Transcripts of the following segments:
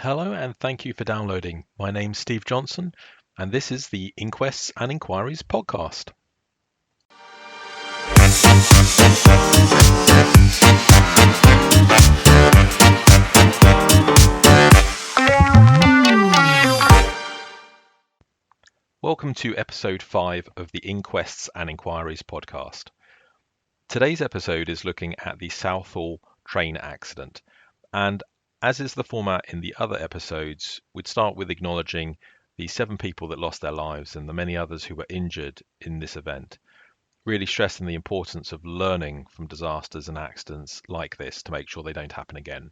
Hello and thank you for downloading. My name's Steve Johnson, and this is the Inquests and Inquiries podcast. Welcome to episode 5 of the Inquests and Inquiries podcast. Today's episode is looking at the Southall train accident, and as is the format in the other episodes, we'd start with acknowledging the 7 people that lost their lives and the many others who were injured in this event, really stressing the importance of learning from disasters and accidents like this to make sure they don't happen again.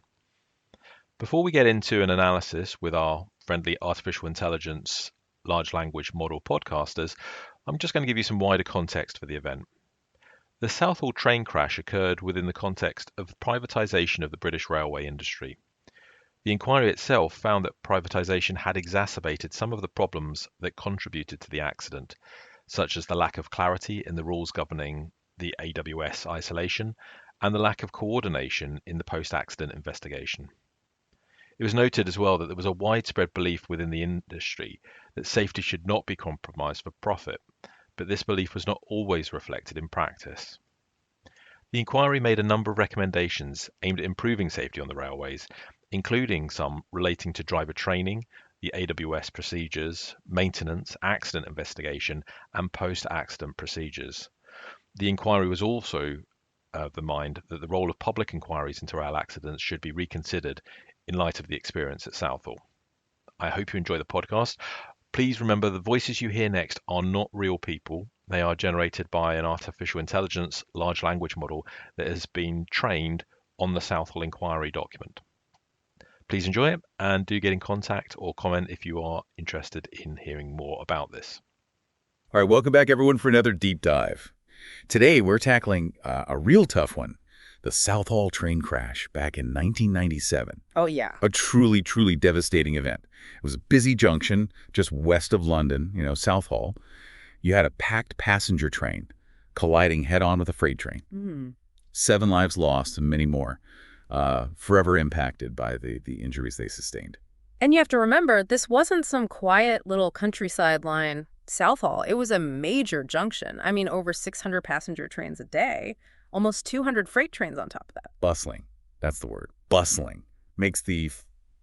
Before we get into an analysis with our friendly artificial intelligence large language model podcasters, I'm just going to give you some wider context for the event. The Southall train crash occurred within the context of privatisation of the British railway industry. The inquiry itself found that privatisation had exacerbated some of the problems that contributed to the accident, such as the lack of clarity in the rules governing the AWS isolation and the lack of coordination in the post-accident investigation. It was noted as well that there was a widespread belief within the industry that safety should not be compromised for profit, but this belief was not always reflected in practice. The inquiry made a number of recommendations aimed at improving safety on the railways, including some relating to driver training, the AWS procedures, maintenance, accident investigation, and post-accident procedures. The inquiry was also of the mind that the role of public inquiries into rail accidents should be reconsidered in light of the experience at Southall. I hope you enjoy the podcast. Please remember the voices you hear next are not real people. They are generated by an artificial intelligence large language model that has been trained on the Southall inquiry document. Please enjoy it and do get in contact or comment if you are interested in hearing more about this. All right, welcome back everyone for another deep dive. Today we're tackling a real tough one, the Southall train crash back in 1997. Oh, yeah. A truly, truly devastating event. It was a busy junction just west of London, Southall. You had a packed passenger train colliding head-on with a freight train. 7 lives lost and many more. Forever impacted by the injuries they sustained. And you have to remember, this wasn't some quiet little countryside line, Southall. It was a major junction. I mean, over 600 passenger trains a day, almost 200 freight trains on top of that. Bustling. That's the word. Bustling. Makes the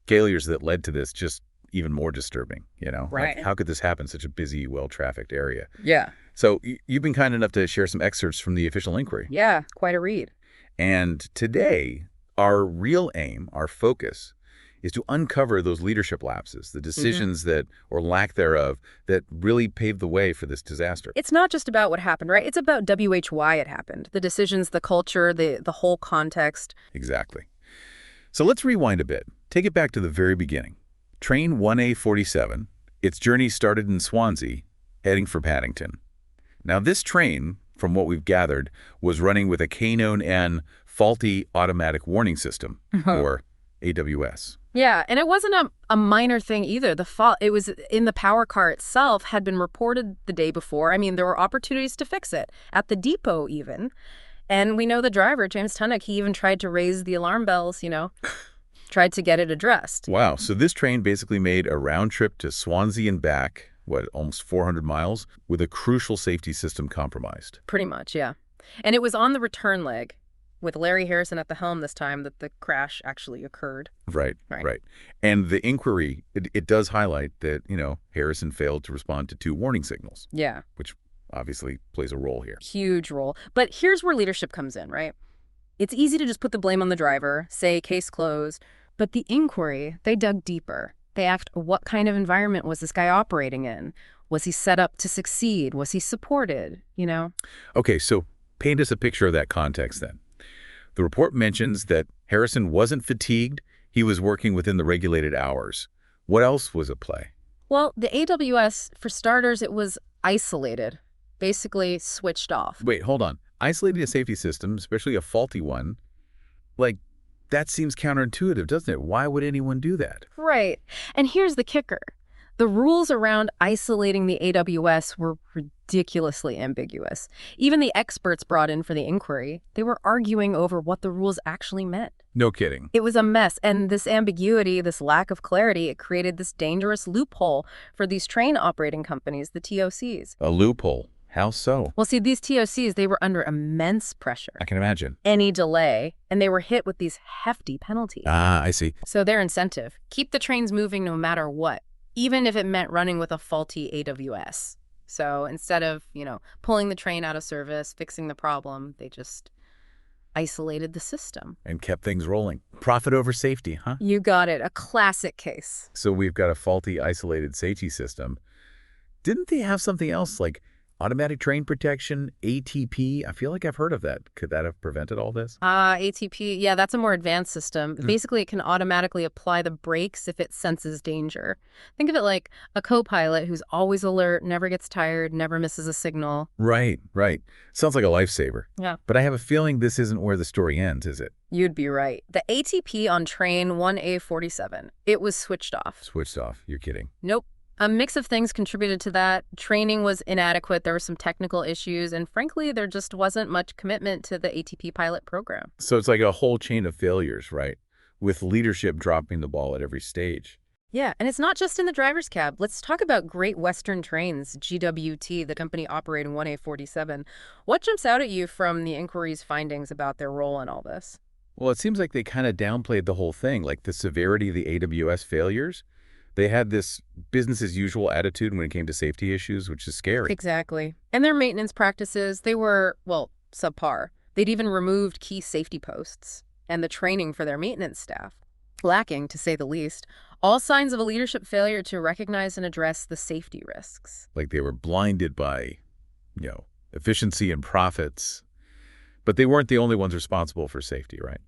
failures that led to this just even more disturbing, Right. Like, how could this happen in such a busy, well-trafficked area? Yeah. So you've been kind enough to share some excerpts from the official inquiry. Yeah, quite a read. And today, our real aim, our focus, is to uncover those leadership lapses, the decisions that, or lack thereof, that really paved the way for this disaster. It's not just about what happened, right? It's about why it happened. The decisions, the culture, the whole context. Exactly. So let's rewind a bit. Take it back to the very beginning. Train 1A47, its journey started in Swansea, heading for Paddington. Now this train, from what we've gathered, was running with a K-known faulty automatic warning system, or AWS. Yeah, and it wasn't a minor thing either. The fault, it was in the power car itself, had been reported the day before. I mean, there were opportunities to fix it, at the depot even. And we know the driver, James Tunnock, he even tried to raise the alarm bells, tried to get it addressed. Wow, so this train basically made a round trip to Swansea and back, almost 400 miles, with a crucial safety system compromised. Pretty much, yeah. And it was on the return leg, with Larry Harrison at the helm this time, that the crash actually occurred. Right. And the inquiry, it does highlight that, Harrison failed to respond to 2 warning signals. Yeah. Which obviously plays a role here. Huge role. But here's where leadership comes in, right? It's easy to just put the blame on the driver, say case closed. But the inquiry, they dug deeper. They asked, what kind of environment was this guy operating in? Was he set up to succeed? Was he supported, Okay, so paint us a picture of that context then. The report mentions that Harrison wasn't fatigued. He was working within the regulated hours. What else was at play? Well, the AWS, for starters, it was isolated, basically switched off. Wait, hold on. Isolating a safety system, especially a faulty one, that seems counterintuitive, doesn't it? Why would anyone do that? Right. And here's the kicker. The rules around isolating the AWS were ridiculously ambiguous. Even the experts brought in for the inquiry, they were arguing over what the rules actually meant. No kidding. It was a mess, and this ambiguity, this lack of clarity, it created this dangerous loophole for these train operating companies, the TOCs. A loophole. How so? Well, see, these TOCs, they were under immense pressure. I can imagine. Any delay, and they were hit with these hefty penalties. Ah, I see. So their incentive, keep the trains moving no matter what, even if it meant running with a faulty AWS. So instead of, pulling the train out of service, fixing the problem, they just isolated the system. And kept things rolling. Profit over safety, huh? You got it. A classic case. So we've got a faulty, isolated safety system. Didn't they have something else like automatic train protection, ATP? I feel like I've heard of that. Could that have prevented all this? ATP, yeah, that's a more advanced system. Basically, it can automatically apply the brakes if it senses danger. Think of it like a co-pilot who's always alert, never gets tired, never misses a signal. Right. Sounds like a lifesaver. Yeah. But I have a feeling this isn't where the story ends, is it? You'd be right. The ATP on train 1A47, it was switched off. Switched off. You're kidding. Nope. A mix of things contributed to that. Training was inadequate, there were some technical issues, and frankly, there just wasn't much commitment to the ATP pilot program. So it's like a whole chain of failures, right? With leadership dropping the ball at every stage. Yeah, and it's not just in the driver's cab. Let's talk about Great Western Trains, GWT, the company operating 1A47. What jumps out at you from the inquiry's findings about their role in all this? Well, it seems like they kind of downplayed the whole thing, like the severity of the AWS failures. They had this business-as-usual attitude when it came to safety issues, which is scary. Exactly. And their maintenance practices, they were, subpar. They'd even removed key safety posts and the training for their maintenance staff. Lacking, to say the least. All signs of a leadership failure to recognize and address the safety risks. Like they were blinded by, efficiency and profits. But they weren't the only ones responsible for safety, right?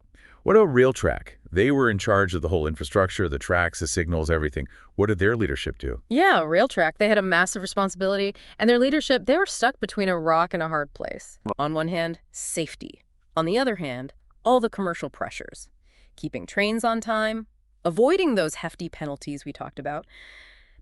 What about Rail Track? They were in charge of the whole infrastructure, the tracks, the signals, everything. What did their leadership do? Yeah, Rail Track, they had a massive responsibility. And their leadership, they were stuck between a rock and a hard place. On one hand, safety. On the other hand, all the commercial pressures. Keeping trains on time, avoiding those hefty penalties we talked about.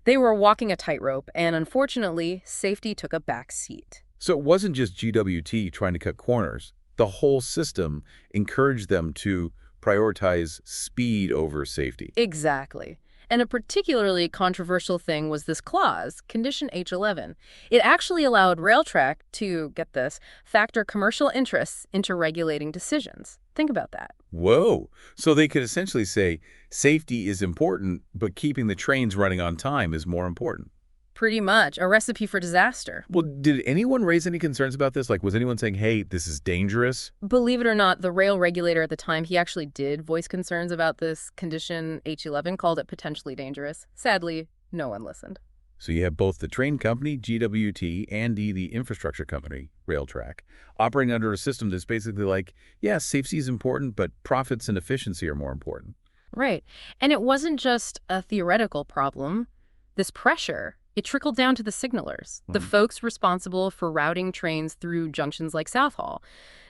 They were walking a tightrope, and unfortunately, safety took a back seat. So it wasn't just GWT trying to cut corners. The whole system encouraged them to prioritize speed over safety. Exactly. And a particularly controversial thing was this clause, Condition H11. It actually allowed Railtrack to, get this, factor commercial interests into regulating decisions. Think about that. Whoa. So they could essentially say safety is important, but keeping the trains running on time is more important. Pretty much. A recipe for disaster. Well, did anyone raise any concerns about this? Like, was anyone saying, hey, this is dangerous? Believe it or not, the rail regulator at the time, he actually did voice concerns about this Condition H11, called it potentially dangerous. Sadly, no one listened. So you have both the train company, GWT, and the infrastructure company, Railtrack, operating under a system that's basically like, yeah, safety is important, but profits and efficiency are more important. Right. And it wasn't just a theoretical problem. This pressure, it trickled down to the signalers, the folks responsible for routing trains through junctions like Southall.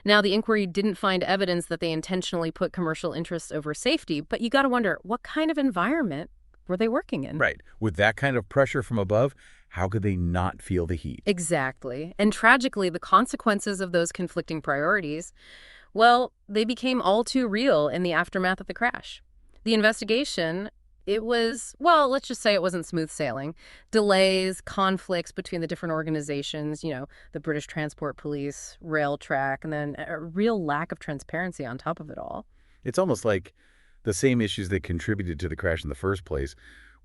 Now, the inquiry didn't find evidence that they intentionally put commercial interests over safety, but you got to wonder, what kind of environment were they working in? Right. With that kind of pressure from above, how could they not feel the heat? Exactly. And tragically, the consequences of those conflicting priorities, well, they became all too real in the aftermath of the crash. The investigation, it was, let's just say it wasn't smooth sailing. Delays, conflicts between the different organizations, the British Transport Police, Railtrack, and then a real lack of transparency on top of it all. It's almost like the same issues that contributed to the crash in the first place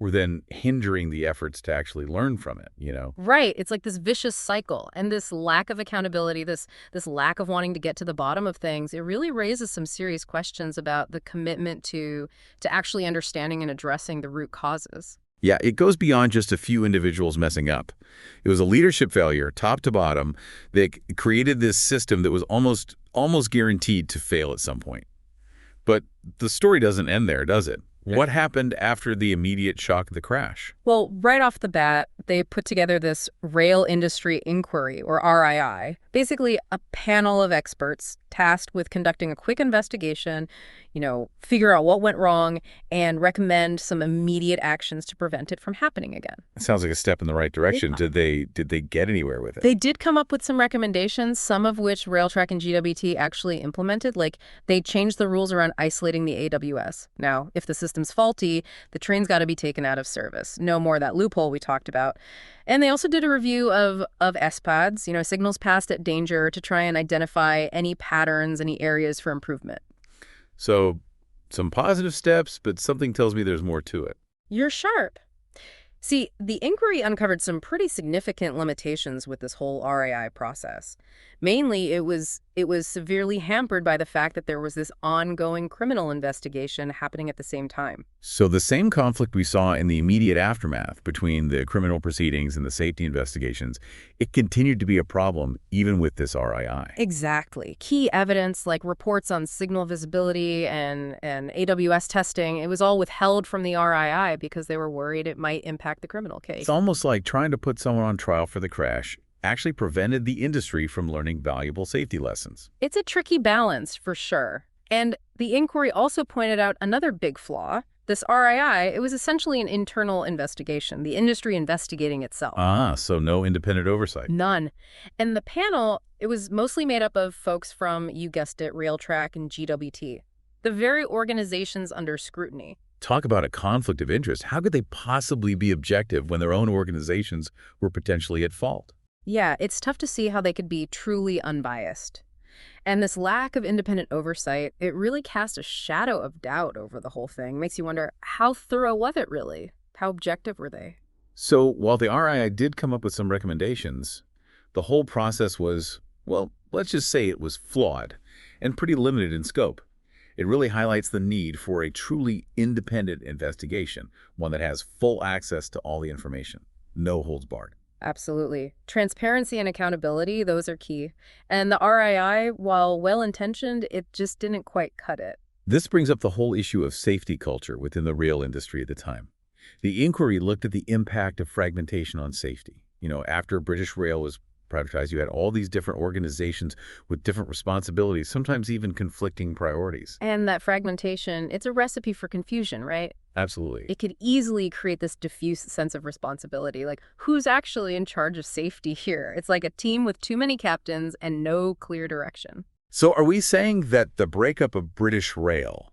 were then hindering the efforts to actually learn from it, Right. It's like this vicious cycle, and this lack of accountability, this lack of wanting to get to the bottom of things, it really raises some serious questions about the commitment to actually understanding and addressing the root causes. Yeah, it goes beyond just a few individuals messing up. It was a leadership failure, top to bottom, that created this system that was almost guaranteed to fail at some point. But the story doesn't end there, does it? Yeah. What happened after the immediate shock of the crash? Well, right off the bat, they put together this Rail Industry Inquiry, or RII, basically a panel of experts tasked with conducting a quick investigation, figure out what went wrong, and recommend some immediate actions to prevent it from happening again. It sounds like a step in the right direction. Yeah. Did they get anywhere with it? They did come up with some recommendations, some of which Railtrack and GWT actually implemented. Like, they changed the rules around isolating the AWS. Now, if the system's faulty, the train's got to be taken out of service. No more of that loophole we talked about. And they also did a review of SPADs, signals passed at danger, to try and identify any patterns, any areas for improvement. So, some positive steps, but something tells me there's more to it. You're sharp. See, the inquiry uncovered some pretty significant limitations with this whole RAI process. Mainly, it was severely hampered by the fact that there was this ongoing criminal investigation happening at the same time. So the same conflict we saw in the immediate aftermath between the criminal proceedings and the safety investigations, it continued to be a problem even with this RII. Exactly. Key evidence like reports on signal visibility and AWS testing, it was all withheld from the RII because they were worried it might impact the criminal case. It's almost like trying to put someone on trial for the crash actually prevented the industry from learning valuable safety lessons. It's a tricky balance, for sure. And the inquiry also pointed out another big flaw. This RII, it was essentially an internal investigation, the industry investigating itself. So no independent oversight. None. And the panel, it was mostly made up of folks from, you guessed it, Railtrack and GWT, the very organizations under scrutiny. Talk about a conflict of interest. How could they possibly be objective when their own organizations were potentially at fault? Yeah, it's tough to see how they could be truly unbiased. And this lack of independent oversight, it really cast a shadow of doubt over the whole thing. Makes you wonder, how thorough was it really? How objective were they? So while the RII did come up with some recommendations, the whole process was, well, let's just say it was flawed and pretty limited in scope. It really highlights the need for a truly independent investigation, one that has full access to all the information, no holds barred. Absolutely. Transparency and accountability, those are key. And the RII, while well-intentioned, it just didn't quite cut it. This brings up the whole issue of safety culture within the rail industry at the time. The inquiry looked at the impact of fragmentation on safety. After British Rail was privatized, you had all these different organizations with different responsibilities, sometimes even conflicting priorities. And that fragmentation, it's a recipe for confusion, right? Absolutely. It could easily create this diffuse sense of responsibility, like who's actually in charge of safety here? It's like a team with too many captains and no clear direction. So are we saying that the breakup of British Rail,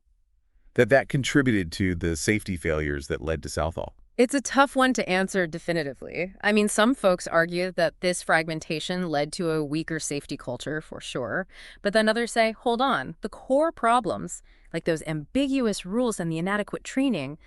that contributed to the safety failures that led to Southall? It's a tough one to answer definitively. I mean, some folks argue that this fragmentation led to a weaker safety culture, for sure. But then others say, hold on, the core problems, like those ambiguous rules and the inadequate training,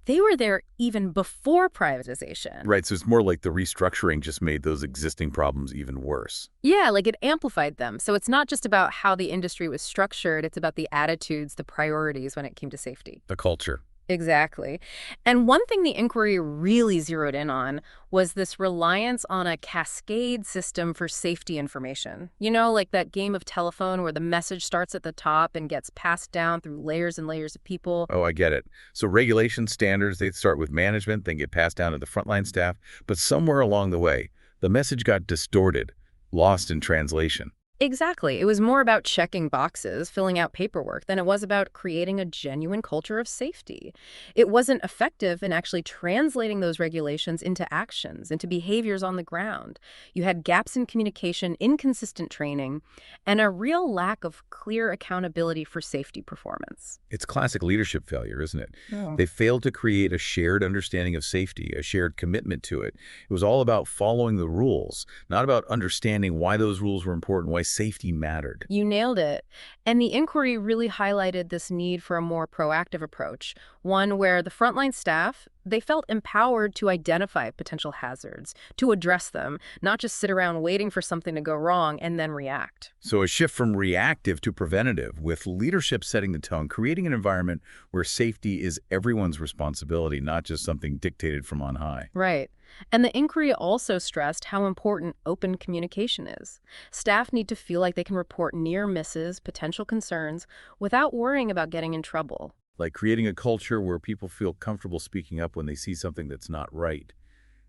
they were there even before privatization. Right, so it's more like the restructuring just made those existing problems even worse. Yeah, like it amplified them. So it's not just about how the industry was structured, it's about the attitudes, the priorities when it came to safety. The culture. Exactly. And one thing the inquiry really zeroed in on was this reliance on a cascade system for safety information. Like that game of telephone where the message starts at the top and gets passed down through layers and layers of people. Oh, I get it. So regulation standards, they start with management, then get passed down to the frontline staff. But somewhere along the way, the message got distorted, lost in translation. Exactly. It was more about checking boxes, filling out paperwork, than it was about creating a genuine culture of safety. It wasn't effective in actually translating those regulations into actions, into behaviors on the ground. You had gaps in communication, inconsistent training, and a real lack of clear accountability for safety performance. It's classic leadership failure, isn't it? Yeah. They failed to create a shared understanding of safety, a shared commitment to it. It was all about following the rules, not about understanding why those rules were important, why safety mattered. You nailed it. And the inquiry really highlighted this need for a more proactive approach, one where the frontline staff, they felt empowered to identify potential hazards, to address them, not just sit around waiting for something to go wrong and then react. So a shift from reactive to preventative, with leadership setting the tone, creating an environment where safety is everyone's responsibility, not just something dictated from on high. Right. And the inquiry also stressed how important open communication is. Staff need to feel like they can report near misses, potential concerns, without worrying about getting in trouble. Like creating a culture where people feel comfortable speaking up when they see something that's not right.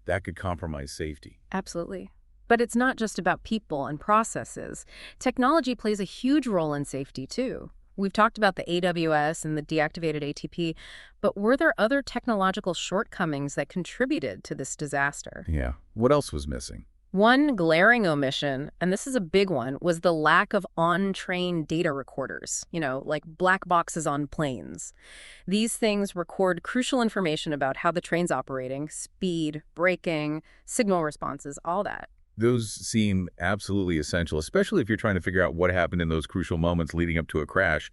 That could compromise safety. Absolutely. But it's not just about people and processes. Technology plays a huge role in safety, too. We've talked about the AWS and the deactivated ATP, but were there other technological shortcomings that contributed to this disaster? Yeah. What else was missing? One glaring omission, and this is a big one, was the lack of on-train data recorders, like black boxes on planes. These things record crucial information about how the train's operating, speed, braking, signal responses, all that. Those seem absolutely essential, especially if you're trying to figure out what happened in those crucial moments leading up to a crash.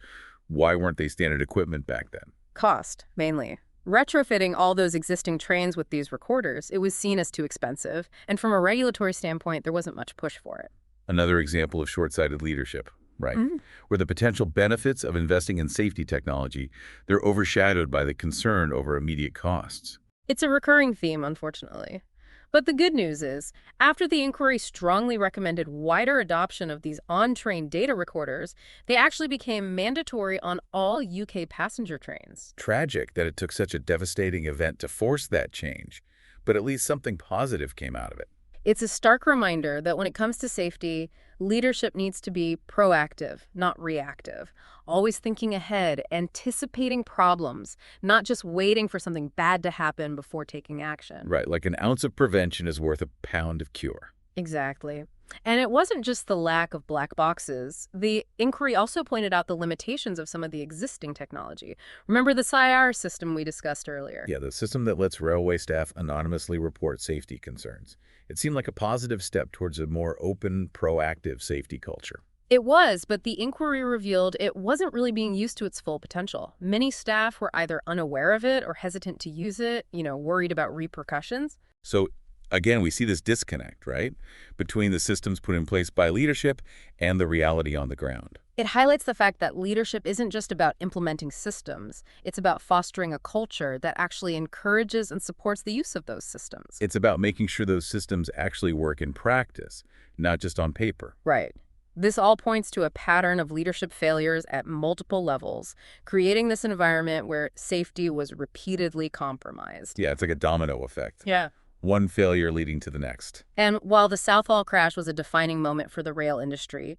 Why weren't they standard equipment back then? Cost, mainly. Retrofitting all those existing trains with these recorders, it was seen as too expensive, and from a regulatory standpoint, there wasn't much push for it. Another example of short-sighted leadership, right? Mhm. Where the potential benefits of investing in safety technology, they're overshadowed by the concern over immediate costs. It's a recurring theme, unfortunately. But the good news is, after the inquiry strongly recommended wider adoption of these on-train data recorders, they actually became mandatory on all UK passenger trains. Tragic that it took such a devastating event to force that change, but at least something positive came out of it. It's a stark reminder that when it comes to safety, leadership needs to be proactive, not reactive. Always thinking ahead, anticipating problems, not just waiting for something bad to happen before taking action. Right, like an ounce of prevention is worth a pound of cure. Exactly. And it wasn't just the lack of black boxes. The inquiry also pointed out the limitations of some of the existing technology. Remember the SIR system we discussed earlier? Yeah, the system that lets railway staff anonymously report safety concerns. It seemed like a positive step towards a more open, proactive safety culture. It was, but the inquiry revealed it wasn't really being used to its full potential. Many staff were either unaware of it or hesitant to use it, worried about repercussions. So again, we see this disconnect, right, between the systems put in place by leadership and the reality on the ground. It highlights the fact that leadership isn't just about implementing systems. It's about fostering a culture that actually encourages and supports the use of those systems. It's about making sure those systems actually work in practice, not just on paper. Right. This all points to a pattern of leadership failures at multiple levels, creating this environment where safety was repeatedly compromised. Yeah, it's like a domino effect. Yeah. One failure leading to the next. And while the Southall crash was a defining moment for the rail industry,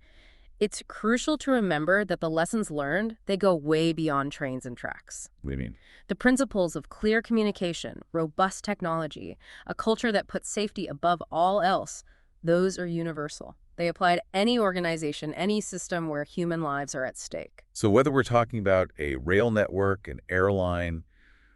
it's crucial to remember that the lessons learned, they go way beyond trains and tracks. What do you mean? The principles of clear communication, robust technology, a culture that puts safety above all else, those are universal. They apply to any organization, any system where human lives are at stake. So whether we're talking about a rail network, an airline,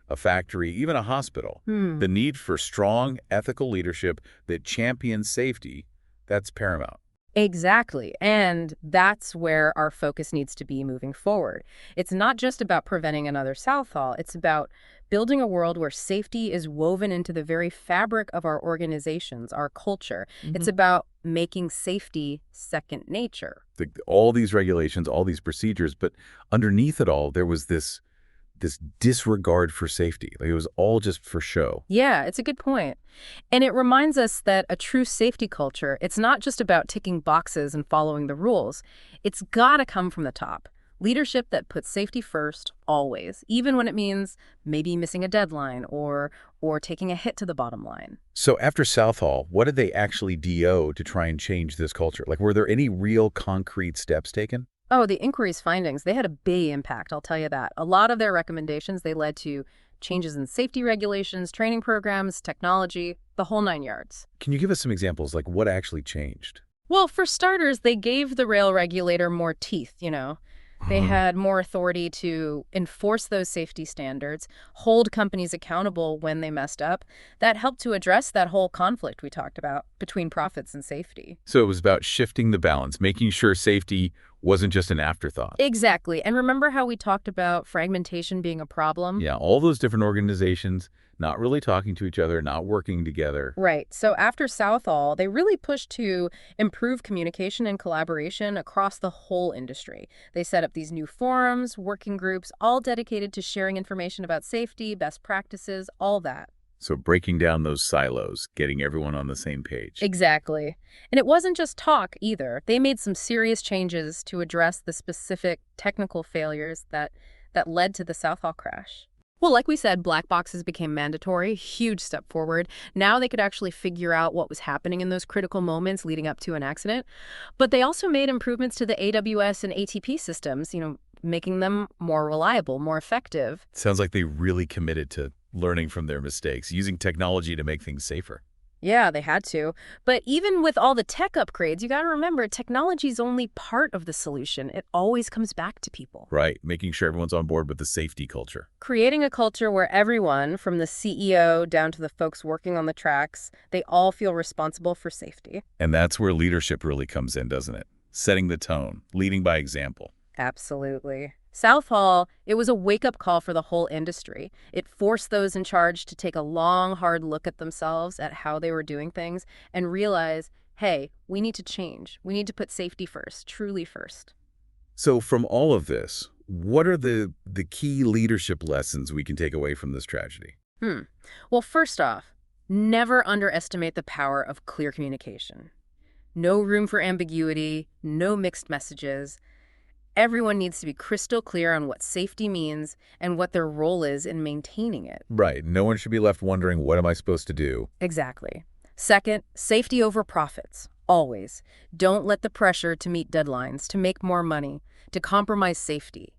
a factory, even a hospital, the need for strong ethical leadership that champions safety, that's paramount. Exactly. And that's where our focus needs to be moving forward. It's not just about preventing another Southall. It's about building a world where safety is woven into the very fabric of our organizations, our culture. It's about making safety second nature. All these regulations, all these procedures, but underneath it all, there was this disregard for safety. Like it was all just for show. Yeah, it's a good point. And it reminds us that a true safety culture, it's not just about ticking boxes and following the rules. It's got to come from the top. Leadership that puts safety first, always, even when it means maybe missing a deadline or taking a hit to the bottom line. So after Southall, what did they actually do to try and change this culture? Like, were there any real concrete steps taken? Oh, the inquiry's findings, they had a big impact, I'll tell you that. A lot of their recommendations, they led to changes in safety regulations, training programs, technology, the whole 9 yards. Can you give us some examples, like what actually changed? Well, for starters, they gave the rail regulator more teeth, They had more authority to enforce those safety standards, hold companies accountable when they messed up. That helped to address that whole conflict we talked about between profits and safety. So it was about shifting the balance, making sure safety wasn't just an afterthought. Exactly. And remember how we talked about fragmentation being a problem? Yeah, all those different organizations not really talking to each other, not working together. Right. So after Southall, they really pushed to improve communication and collaboration across the whole industry. They set up these new forums, working groups, all dedicated to sharing information about safety, best practices, all that. So breaking down those silos, getting everyone on the same page. Exactly. And it wasn't just talk either. They made some serious changes to address the specific technical failures that led to the Southall crash. Well, like we said, black boxes became mandatory, huge step forward. Now they could actually figure out what was happening in those critical moments leading up to an accident. But they also made improvements to the AWS and ATP systems, making them more reliable, more effective. Sounds like they really committed to learning from their mistakes, using technology to make things safer. Yeah, they had to. But even with all the tech upgrades, you got to remember, technology is only part of the solution. It always comes back to people. Right, making sure everyone's on board with the safety culture. Creating a culture where everyone, from the CEO down to the folks working on the tracks, they all feel responsible for safety. And that's where leadership really comes in, doesn't it? Setting the tone, leading by example. Absolutely. Southall, it was a wake-up call for the whole industry. It forced those in charge to take a long, hard look at themselves, at how they were doing things, and realize, hey, we need to change. We need to put safety first, truly first. So from all of this, what are the key leadership lessons we can take away from this tragedy? Well, first off, never underestimate the power of clear communication. No room for ambiguity, no mixed messages. Everyone needs to be crystal clear on what safety means and what their role is in maintaining it. Right. No one should be left wondering, what am I supposed to do? Exactly. Second, safety over profits. Always. Don't let the pressure to meet deadlines, to make more money, to compromise safety.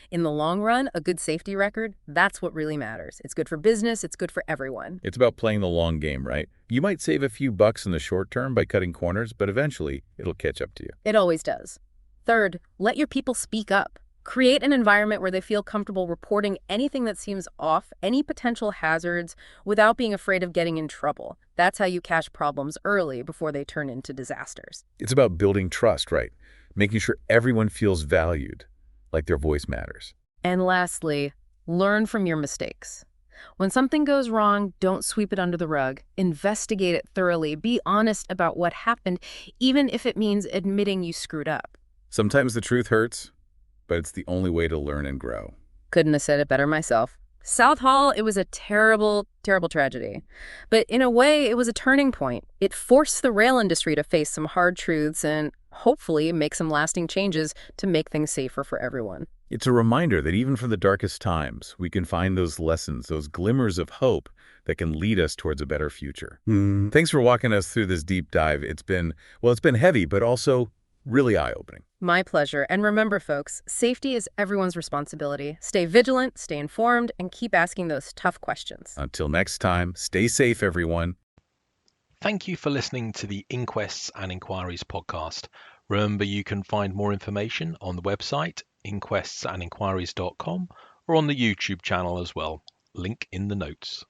In the long run, a good safety record, that's what really matters. It's good for business, it's good for everyone. It's about playing the long game, right? You might save a few bucks in the short term by cutting corners, but eventually it'll catch up to you. It always does. Third, let your people speak up. Create an environment where they feel comfortable reporting anything that seems off, any potential hazards, without being afraid of getting in trouble. That's how you catch problems early before they turn into disasters. It's about building trust, right? Making sure everyone feels valued, like their voice matters. And lastly, learn from your mistakes. When something goes wrong, don't sweep it under the rug. Investigate it thoroughly. Be honest about what happened, even if it means admitting you screwed up. Sometimes the truth hurts, but it's the only way to learn and grow. Couldn't have said it better myself. Southall, it was a terrible, terrible tragedy. But in a way, it was a turning point. It forced the rail industry to face some hard truths and hopefully make some lasting changes to make things safer for everyone. It's a reminder that even from the darkest times, we can find those lessons, those glimmers of hope that can lead us towards a better future. Thanks for walking us through this deep dive. It's been heavy, but also really eye-opening. My pleasure. And remember, folks, safety is everyone's responsibility. Stay vigilant, stay informed, and keep asking those tough questions. Until next time, stay safe, everyone. Thank you for listening to the Inquests and Inquiries podcast. Remember, you can find more information on the website, inquestsandinquiries.com, or on the YouTube channel as well. Link in the notes.